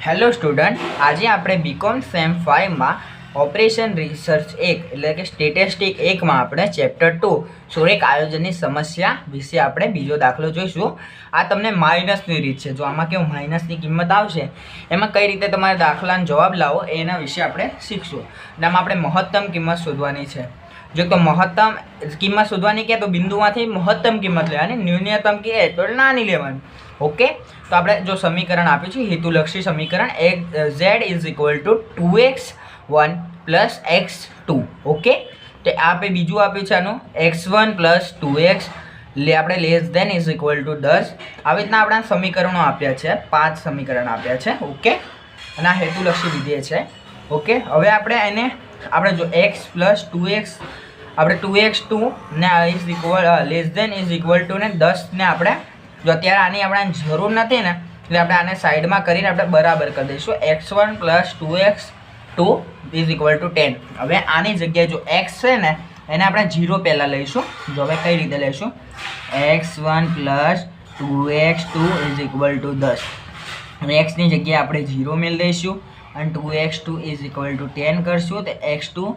Hello student, આજે આપણે BCom sem 5માં operation research 1 એટલે કે સ્ટેટિસ્ટિક 1માં આપણે ચેપ્ટર 2 સુરેખ આયોજનની સમસ્યા વિશે આપણે બીજો દાખલો જોઈશું. આ તમને માઇનસની રીત છે. જો આમાં કેવું માઇનસની કિંમત આવશે એમાં કઈ રીતે તમારે દાખલાનો જવાબ લાવો એના વિશે આપણે શીખશું. અને આમાં આપણે મહત્તમ કિંમત શોધવાની છે. જો તો મહત્તમ કિંમત શોધવાની કે તો બિંદુમાંથી મહત્તમ કિંમત લેવાની, ન્યૂનતમ કે તો નાની લેવાની. ઓકે, તો આપણે જો સમીકરણ આપ્યું છે હેતુલક્ષી સમીકરણ z is equal two 2x1 plus x2. Okay, તો આપણે બીજું આપ્યું છે આનું x1 પ્લસ 2x આપણે less than is equal to 10. આવી રીતના આપણા સમીકરણો આપ્યા છે, 5 સમીકરણ આપ્યા છે. ઓકે, અને આ હેતુલક્ષી વિધેય છે. ઓકે, હવે આપણે એને આપણે જો x પ્લસ 2x આપણે 2x2 ને is equal less than is equal to ને 10 ને આપણે જો અત્યારે આની આપણે જરૂર નથી ને એટલે આપણે આને સાઈડમાં કરીને આપણે બરાબર કરી દઈશું. x1 plus 2x2 is equal to 10. હવે આની જગ્યાએ જો x છે ને એને આપણે 0 પહેલાં લઈશું. જો હવે કઈ રીતે લઈશું, x1 plus 2x2 is equal to 10. હવે એક્સની જગ્યાએ આપણે 0 મેળ દઈશું અને 2x2 ઇઝ ઇક્વલ ટુ 10 કરશું તો x2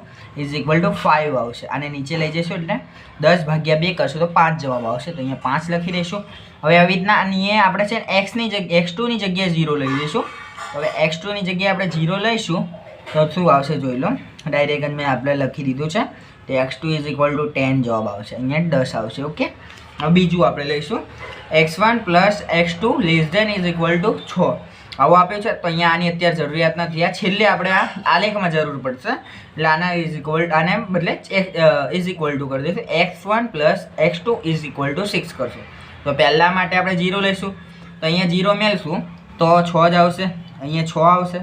ઇઝ ઇક્વલ ટુ 5 આવશે. આને નીચે લઈ જઈશું એટલે 10 ભાગ્યા 2 કરશું તો 5 જવાબ આવશે. તો અહીંયા 5 લખી દઈશું. હવે આવી રીતના આની આપણે છે ને એક્સની જગ્યાએ x2ની જગ્યાએ 0 લઈ લઈશું. હવે x2ની જગ્યાએ આપણે 0 લઈશું તો શું આવશે જોઈ લો. ડાયરેક્ટ મેં આપણે લખી દીધું છે તો x2 ઇઝ ઇક્વલ ટુ 10 જવાબ આવશે. અહીંયા 10 આવશે. ઓકે, હવે બીજું આપણે લઈશું x1 plus x2 less than is equal to 6. આવું આપ્યું છે તો અહીંયા આની અત્યારે જરૂરિયાત નથી. આ છેલ્લે આપણે આ આલેખમાં જરૂર પડશે એટલે આના ઇઝ ઇક્વલ આને બદલે ઇઝ ઇક્વલ ટુ કરી દઈશું. x1 plus x2 is equal to 6 કરશું. તો પહેલાં માટે આપણે 0 લઈશું તો અહીંયા 0 મેળશું તો 6 જ આવશે. અહીંયા 6 આવશે.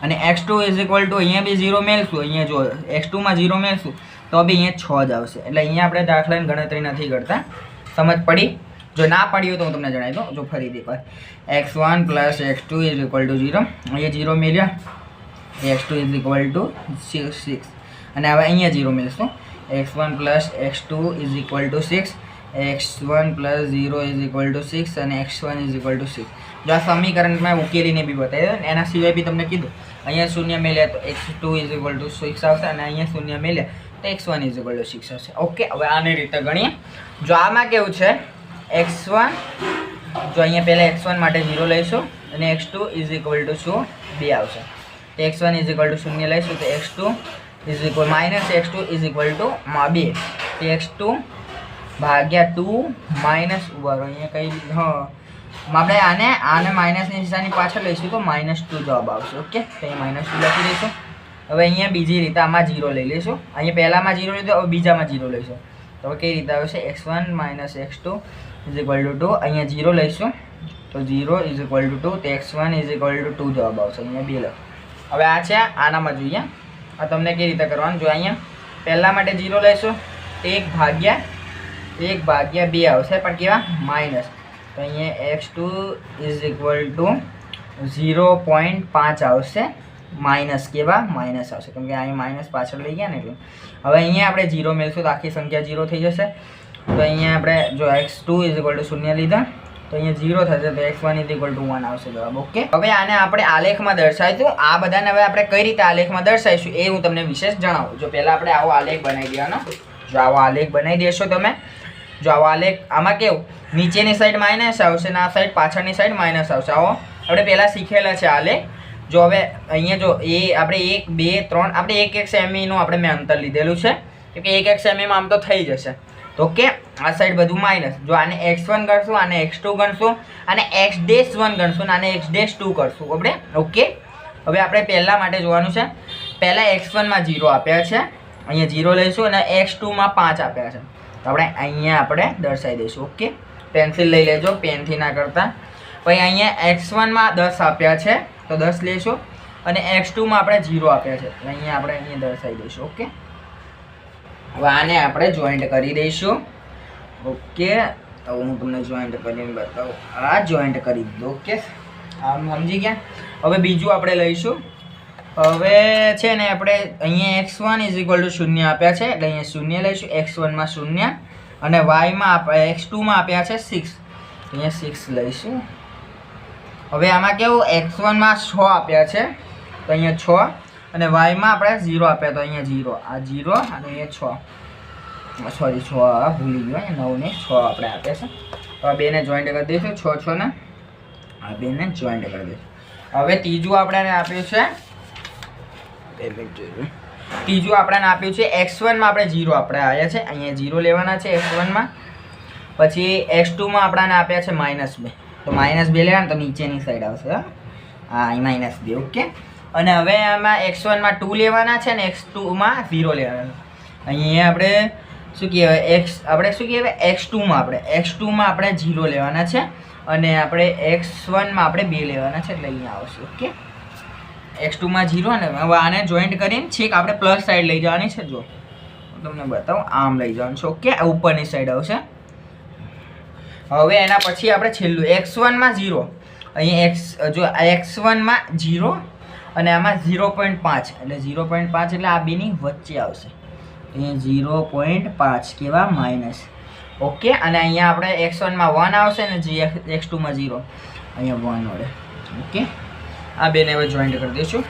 અને x2 ઇઝ ઇક્વલ ટુ અહીંયા બી 0 મેળશું. અહીંયા જો x2માં 0 મેળશું તો બી અહીંયા 6 જ આવશે. એટલે અહીંયા આપણે દાખલાની ગણતરી નથી કરતા. સમજ પડી? જો ના પડી હોય તો હું તમને જણાવી દઉં. જો ફરીથી એકવાર x1 plus x2 is equal two 0. અહીંયા 0 મેળ્યા, x2 ઇઝ ઇક્વલ ટુ 6. અને હવે અહીંયા 0 મેળશું. x1 plus x2 is equal to 6, x1 plus 0 is equal to 6 અને x1 ઇઝ ઇક્વલ ટુ 6. જો આ સમીકરણ મેં ઉકેલીને બી બતાવી દઉં. એના સિવાય બી તમને કીધું અહીંયા શૂન્ય મેળ્યા તો x2 ઇઝ ઇક્વલ ટુ 6 આવશે અને અહીંયા શૂન્ય મેળ્યા તો x1 ઇઝ ઇક્વલ ટુ 6 આવશે. ઓકે, હવે આની રીતે ગણીએ. જો આમાં કેવું છે x1 જો અહીંયા પહેલાં x1 માટે 0 લઈશું અને x2 ઇઝ ઇક્વલ ટુ શું 2 આવશે. તો x1 ઇઝ ઇક્વલ ટુ 0 લઈશું તો x2 is equal minus x2 is equal two 2. તો x2 ભાગ્યા 2 માઇનસ ઉભારો અહીંયા કઈ આપણે આને માઇનસની નિશાની પાછળ લઈશું તો -2 જવાબ આવશે. ઓકે, તો અહીંયા -2 લખી દઈશું. હવે અહીંયા બીજી રીતે આમાં 0 લઈ લઈશું. અહીંયા પહેલામાં 0 લીધો, હવે બીજામાં 0 લઈશું. તો હવે કઈ રીતે આવશે x1 minus x2 is equal two 2. અહીંયા 0 લઈશું તો 0 ઇઝ ઇક્વલ ટુ 2 તો x1 ઇઝ ઇક્વલ ટુ 2 જવાબ આવશે. અહીંયા 2 લખ. હવે આ છે આનામાં જોઈએ આ તમને કઈ રીતે કરવાનું. જો અહીંયા પહેલા માટે 0 લઈશું તો 1 ભાગ્યા 2 આવશે પણ કેવા માઇનસ. તો અહીંયા x2 ઇઝ ઇક્વલ ટુ 0.5 આવશે. માઇનસ કેવા માઇનસ આવશે કેમ કે અહીંયા માઇનસ પાછળ લઈ ગયા ને એટલે. હવે અહીંયા આપણે 0 મેળશું તો આખી સંખ્યા 0 થઈ જશે. તો અહીંયા આપણે જો x2 ઇઝ ઇક્વલ ટુ 0 લીધા તો અહીંયા 0 થશે તો x1 ઇઝ ઇક્વલ ટુ 1 આવશે જવાબ. ઓકે, હવે આને આપણે આલેખમાં દર્શાવીશું. આ બધાને હવે આપણે કઈ રીતે આલેખમાં દર્શાવીશું એ હું તમને વિશેષ જણાવું. જો પહેલાં આપણે આવો આલેખ બનાવી દેવાનો. જો આવો આલેખ બનાવી દેશો તમે, જો આવો આલેખ આમાં કેવું નીચેની સાઈડ માઇનસ આવશે ને આ સાઈડ પાછળની સાઈડ માઇનસ આવશે. આવો આપણે પહેલાં શીખેલા છે આલેખ. જો હવે અહીંયા જો એ આપણે 1 2 3 આપણે 1 સેમીનું આપણે મેં અંતર લીધેલું છે કેમ કે 1 સેમીમાં આમ તો થઈ જશે. તો ઓકે, આ સાઈડ બધું માઇનસ. જો આને x1 ગણશું, આને x2 ગણશું, આને x'1 ગણશું અને આને x'2 કરશું આપણે. ઓકે, હવે આપણે પહેલાં માટે જોવાનું છે. પહેલાં x1માં 0 આપ્યા છે, અહીંયા 0 લઈશું અને x2માં 5 આપ્યા છે તો આપણે અહીંયા આપણે દર્શાવી દઈશું. ઓકે, પેન્સિલ લઈ લેજો, પેનથી ના કરતા. પછી અહીંયા x1માં 10 આપ્યા છે તો 10 લઈશું અને x2માં આપણે 0 આપ્યા છે તો અહીંયા આપણે અહીંયા દર્શાવી દઈશું. ઓકે, હવે આને આપણે જોઈન્ટ કરી દઈશું. ઓકે, તો હું તમને જોઈન્ટ કરીને બતાવું. આ જોઈન્ટ કરી દીધું. ઓકે, આમ સમજી ગયા. હવે બીજું આપણે લઈશું. હવે છે ને આપણે અહીંયા x1 ઇઝ ઇક્વલ ટુ 0 આપ્યા છે એટલે અહીંયા 0 લઈશું. x1માં 0 અને y માં x2માં આપ્યા છે 6 તો અહીંયા 6 લઈશું. હવે આમાં કેવું x1 માં 6 આપ્યા છે તો અહીંયા 6 અને y માં આપણે 0 આપ્યા તો અહીંયા 0, આ 0 અને અહીંયા 6, સોરી 6 ભૂલી ગયો, 9 ને 6 આપણે આપ્યા છે. તો આ બેને જોઈન્ટ કરી દઈશું, 6 6 ને આ બેને જોઈન્ટ કરી દઈશું. હવે ત્રીજું આપણને આપ્યું છે, ત્રીજું આપણને આપ્યું છે x1 માં આપણે 0 આપણે આવ્યા છે, અહીંયા 0 લેવાના છે x1 માં. પછી x2 માં આપણને આપ્યા છે -2, તો -2 લેવાના તો નીચેની સાઈડ આવશે, હા -2, ઓકે. અને હવે આમાં x1 માં 2 લેવાના છે ને x2 માં 0 લેવાના. અહીંયા આપણે શું કહેવાય x2 માં આપણે 0 લેવાના છે અને આપણે x1 માં આપણે 2 લેવાના છે, એટલે અહીંયા આવશે, ઓકે. x2 માં 0 ને હવે આને જોઈન્ટ કરીને છેક આપણે પ્લસ સાઈડ લઈ જવાની છે. જો હું તમને બતાવું, આમ લઈ જવાનું છે, ઓકે. આ ઉપરની સાઈડ આવશે. હવે એના પછી આપણે છેલ્લું x1 માં 0, અહીંયા જો x1 માં 0 અને આમાં 0.5, એટલે 0.5 એટલે આ બેની વચ્ચે આવશે, અહીંયા 0.5 કેવા માઇનસ, ઓકે. અને અહીંયા આપણે x1 માં 1 આવશે ને x2 માં 0, અહીંયા 1 વડે, ઓકે. આ બેને હવે જોઈન્ટ કરી દઈશું.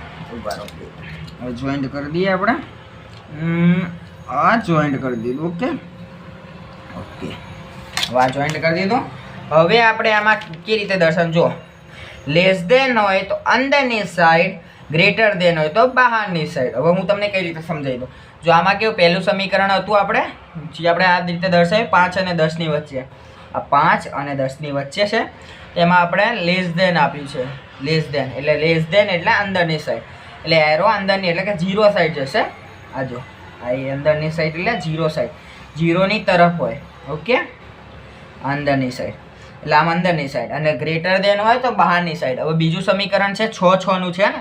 હવે જોઈન્ટ કરી દઈએ આપણે, આ જોઈન્ટ કરી દીધું, ઓકે ઓકે. હવે આ જોઈન્ટ કરી દીધું. હવે આપણે આમાં કેવી રીતે દર્શન, જો લેસ દેન હોય તો અંદરની સાઈડ, ગ્રેટર દેન હોય તો બહારની સાઈડ. હવે હું તમને કઈ રીતે સમજાવી દઉં. જો આમાં કેવું પહેલું સમીકરણ હતું આપણે, જે આપણે આ રીતે દર્શાવ્યું 5 અને 10 ની વચ્ચે, આ 5 અને 10 ની વચ્ચે છે, એમાં આપણે લેસ દેન આપ્યું છે. લેસ દેન એટલે અંદરની સાઈડ, એટલે એરો અંદરની એટલે કે 0 સાઈડ જશે. આ જો આ અંદરની સાઈડ એટલે 0 સાઈડ, 0 ની તરફ હોય, ઓકે. અંદરની સાઈડ એટલે આમ અંદરની સાઈડ, અને ગ્રેટર દેન હોય તો બહારની સાઈડ. હવે બીજું સમીકરણ છે 6 6 નું છે ને,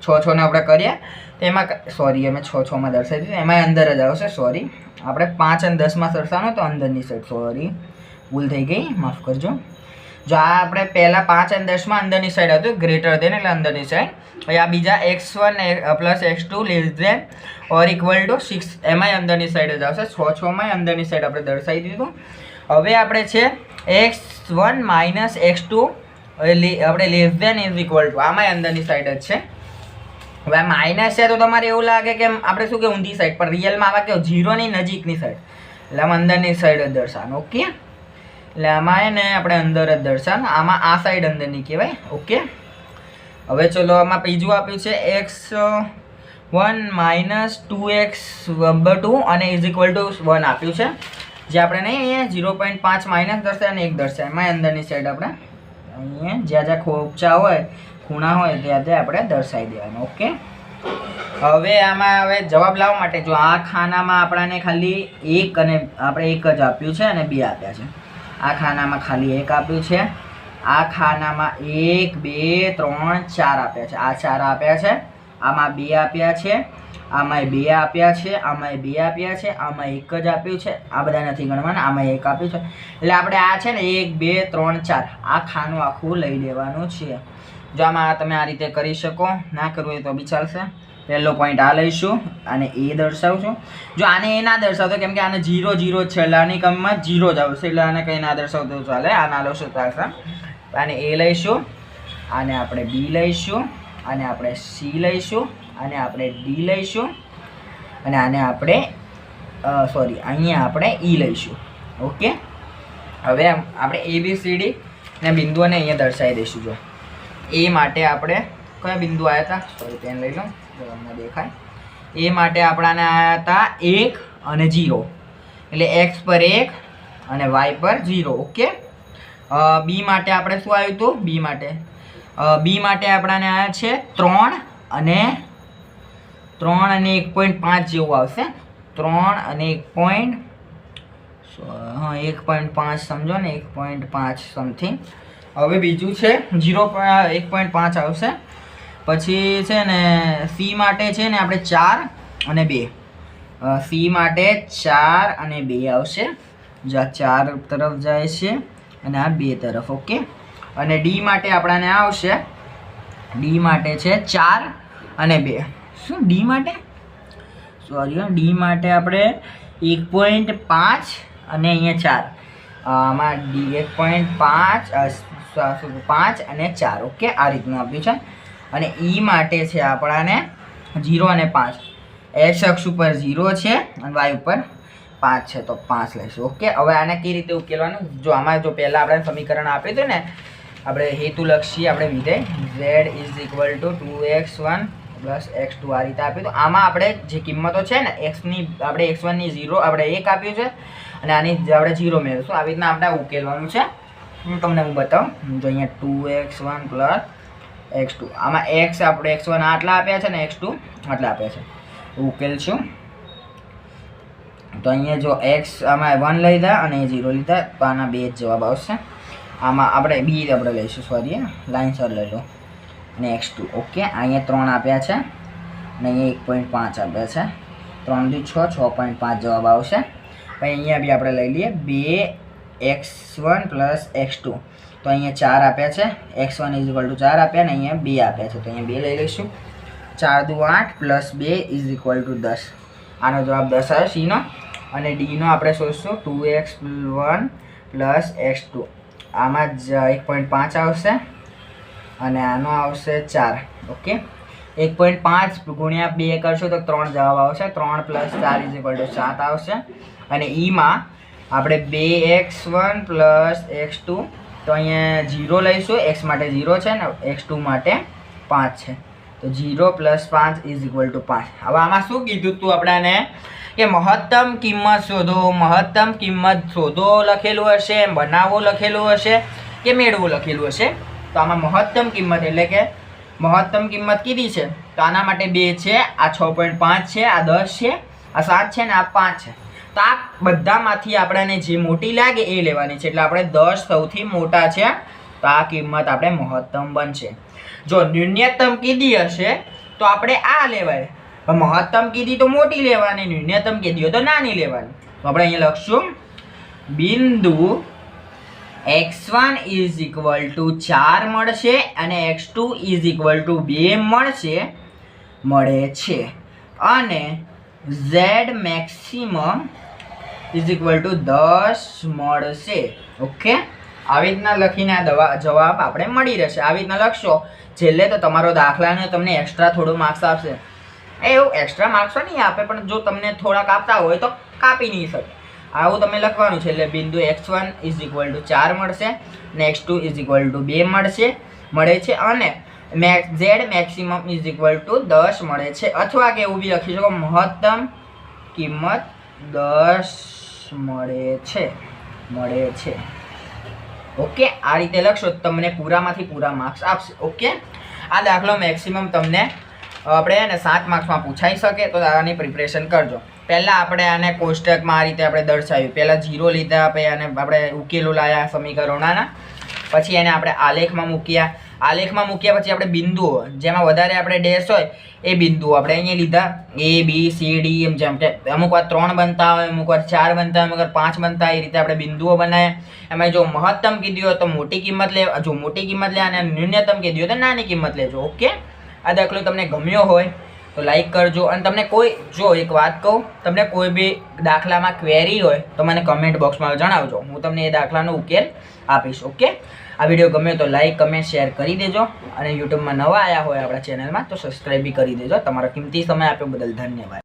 6 6 ને આપણે કરીએ તો એમાં સોરી અમે 6 6 માં દર્શાવી દીધું, એમાં અંદર જ આવશે, સોરી. આપણે 5 અને 10 માં દર્શાવવાનું તો અંદરની સાઈડ, સોરી ભૂલ થઈ ગઈ, માફ કરજો. જો આ આપણે પહેલાં 5 અને 10 માં અંદરની સાઈડ હતું, ગ્રેટર દેન એટલે અંદરની સાઈડ. હવે આ બીજા x1 plus x2 less than or equal to 6, એમાંય અંદરની સાઈડ જ આવશે. 6 6 માં અંદરની સાઈડ આપણે દર્શાવી દીધું. હવે આપણે છે x1 માઇનસ x2 આપણે less than is equal to, આમાંય અંદરની સાઈડ જ છે. હવે માઇનસ છે તો તમારે એવું લાગે કે આપણે શું કે ઊંધી સાઈડ, પણ રિયલમાં આમાં કેવું 0 ની નજીકની સાઈડ, એટલે આમાં અંદરની સાઈડ જ દર્શાવવાનું, ઓકે. એટલે આમાં એને આપણે અંદર જ દર્શાવવાનું, આમાં આ સાઈડ અંદરની કહેવાય, ઓકે. હવે ચલો આમાં બીજું આપ્યું છે x1 માઇનસ 2x2 અને ઇઝ ઇક્વલ ટુ 1 આપ્યું છે, જે આપણે નહીં અહીંયા 0.5 માઇનસ દર્શાવે અને 1 દર્શાવે, એમાં અંદરની સાઈડ આપણે અહીંયા જ્યાં જ્યાં ખોપચા હોય, ખૂણા હોય ત્યાં ત્યાં આપણે દર્શાવી દેવાનું, ઓકે. હવે આમાં હવે જવાબ લાવવા માટે જો આ ખાનામાં આપણને ખાલી 1 અને આપણે 1 જ આપ્યું છે અને 2 આપ્યા છે. આ ખાનામાં ખાલી 1 આપ્યું છે, આ ખાનામાં 1 2 3 4 આપ્યા છે, આ 4 આપ્યા છે, આમાં 2 આપ્યા છે, આમાં 2 આપ્યા છે, આમાં 2 આપ્યા છે, આમાં 1 જ આપ્યું છે, આ બધા નથી ગણવાના, આમાં 1 આપ્યું છે. એટલે આપણે આ છે ને 1 2 3 4 આ ખાનું આખું લઈ લેવાનું છે. જો આમાં તમે આ રીતે કરી શકો, ના કરવું હોય તો બી ચાલશે. પહેલો પોઈન્ટ આ લઈશું અને એ દર્શાવશું. જો આને એ ના દર્શાવતો કેમ કે આને 0 0 છે, એટલે આની કમમાં 0 જ આવશે, એટલે આને કંઈ ના દર્શાવતો ચાલે, આ ના લઈશું ચાલશે. આને એ લઈશું, આને આપણે બી લઈશું, આને આપણે સી લઈશું, આને આપણે ડી લઈશું, અને આને આપણે સોરી અહીંયા આપણે ઈ લઈશું, ઓકે. હવે આપણે ABCD ને બિંદુઓને અહીંયા દર્શાવી દઈશું. જો એ માટે આપણે કયા બિંદુ આવ્યા હતા, સોરી પેન લઈ લો તમને દેખાય. એ માટે આપણાને આવ્યા હતા 1 અને 0, એટલે x પર 1 અને y પર 0, ઓકે. બી માટે આપણે શું આવ્યું હતું, બી માટે આપણાને આવ્યા છે 3 અને 1.5 જેવું આવશે, 3 અને 1.5 સમજો ને, 1.5 સમથિંગ. હવે બીજું છે 1.5 આવશે. પછી છે ને સી માટે છે ને આપણે 4 અને 2, સી માટે 4 અને 2 આવશે, જ્યાં 4 તરફ જાય છે અને આ 2 તરફ, ઓકે. અને ડી માટે આપણાને આવશે, ડી માટે છે 4 અને 2. શું ડી માટે, સોરી ડી માટે આપણે 1.5 અને અહીંયા 4, આમાં ડી 1.5 5 અને 4. ઓકે, આ રીતનું આપ્યું છે. અને E માટે છે આપણાને 0 અને 5. એક્સ અક્ષ ઉપર 0 છે અને વાય ઉપર 5 છે, તો 5 લઈશું. ઓકે, હવે આને કઈ રીતે ઉકેલવાનું? જો આમાં જો પહેલાં આપણે સમીકરણ આપ્યું હતું ને, આપણે હેતુલક્ષી આપણે વિધેય z = 2x1 + x2 આ રીતે આપ્યું. તો આમાં આપણે જે કિંમતો છે ને એક્સની, આપણે x1 ની 0 આપણે 1 આપ્યું છે અને આની આપણે 0 મેળવશું. આવી રીતના આપણે ઉકેલવાનું છે. હું તમને બતાવું. જો અહીંયા 2x1 + x2, આમાં x આપણે x1 આટલા આપ્યા છે ને x2 આટલા આપ્યા છે. ઉકેલશું તો અહીંયા જો x આમાં 1 લીધા અને 0 લીધા, તો આના 2 જ જવાબ આવશે. આમાં આપણે બી આપણે લઈશું, સોરી લાઈન સર લઈ લો, અને x2. ઓકે, અહીંયા 3 આપ્યા છે અને અહીંયા 1.5 આપ્યા છે. 3 થી 6, 6.5 જવાબ આવશે. પછી અહીંયા બી આપણે લઈ લઈએ 2x1 + x2, તો અહીંયા 4 આપ્યા છે. x1 = 4 આપ્યા ને અહીંયા 2 આપ્યા છે, તો અહીંયા 2 લઈ લઈશું. 4 દુ 8 + 2 = 10. આનો જવાબ 10 આવે સીનો. અને ડીનો આપણે શોધશું 2x1 + x2, આમાં જ 1.5 આવશે અને આનો આવશે 4. ઓકે, 1.5 ગુણ્યા 2 કરશો તો 3 જવાબ આવશે. 3 + 4 = 7 આવશે. અને ઈમાં આપણે 2x1 + x2, તો અહીંયા 0 લઈશું. x માટે 0 છે ને x2 માટે 5 છે, તો 0 + 5 = 5. હવે આમાં શું કીધું તું આપણાને કે મહત્તમ કિંમત શોધો. મહત્તમ કિંમત શોધો લખેલું હશે, બનાવો લખેલું હશે કે મેળવો લખેલું હશે. તો આમાં મહત્તમ કિંમત એટલે કે મહત્તમ કિંમત કીધી છે, તો આના માટે 2 છે, આ 6.5 છે, આ 10 છે, આ 7 છે ને આ 5 છે. તો આ બધામાંથી આપણને જે મોટી લાગે એ લેવાની છે. એટલે આપણે 10 સૌથી મોટા છે, તો આ કિંમત આપણે મહત્તમ બનશે. જો ન્યૂનતમ કીધી હશે તો આપણે આ લેવાય, મહત્તમ કીધી તો મોટી લેવાની, ન્યૂનતમ કીધી હોય તો નાની લેવાની. તો આપણે અહીંયા લખશું બિંદુ x1 = 4 મળશે અને x2 = 2 મળે છે. અને z મેક્સિમમ = 10 મળશે. ઓકે, આવી રીતના લખીને આ જવાબ આપણે મળી રહેશે. આવી રીતના લખશો છેલ્લે તો તમારો દાખલાને તમને એક્સ્ટ્રા થોડું માર્ક્સ આપશે. એવું એક્સ્ટ્રા માર્ક્સ નહીં આપે, પણ જો તમને થોડાક આપતા હોય તો કાપી નહીં શકે. આવું તમે લખવાનું છે. એટલે બિંદુ x1 = 4 મળશે અને x2 = 2 મળે છે અને z મેક્સિમમ = 10 મળે છે. અથવા કે એવું બી લખી શકો મહત્તમ કિંમત 10 મળે છે. ઓકે, આ રીતે લખશો તમને પૂરામાંથી પૂરા માર્ક્સ આપશે. ઓકે, આ દાખલો મેક્સિમમ તમને આપણે 7 માર્ક્સમાં પૂછાઈ શકે, તો આની પ્રિપરેશન કરજો. પહેલાં આપણે આને કોષ્ટકમાં આ રીતે આપણે દર્શાવ્યું. પહેલાં 0 લીધા, પછી આને આપણે ઉકેલો લાવ્યા સમીકરણોના, પછી એને આપણે આલેખમાં મૂક્યા. આલેખમાં મૂક્યા પછી આપણે બિંદુઓ જેમાં વધારે આપણે ડેશ હોય એ બિંદુઓ આપણે અહીંયા લીધા. A B C D એમ, જેમ કે અમુક વાર 3 બનતા હોય, અમુક વાર 4 બનતા હોય, અમુક વાર 5 બનતા હોય. એ રીતે આપણે બિંદુઓ બનાવ્યા. એમાં જો મહત્તમ કીધી હોય તો મોટી કિંમત લે, જો મોટી કિંમત લે, અને ન્યૂનતમ કીધી હોય તો નાની કિંમત લેજો. ઓકે, આ દાખલો તમને ગમ્યો હોય તો લાઈક કરજો. અને તમને કોઈ, જો એક વાત કહું, તમને કોઈ બી દાખલામાં ક્વેરી હોય તો મને કમેન્ટ બોક્સમાં જણાવજો. હું તમને એ દાખલાનો ઉકેલ આપીશ. ઓકે, આ વિડીયો ગમે તો લાઈક, કમેન્ટ, શેર કરી દેજો. અને યુટ્યુબમાં નવા આવ્યા હોય આપણા ચેનલમાં તો સબસ્ક્રાઈબ બી કરી દેજો. તમારો કિંમતી સમય આપ્યો બદલ ધન્યવાદ.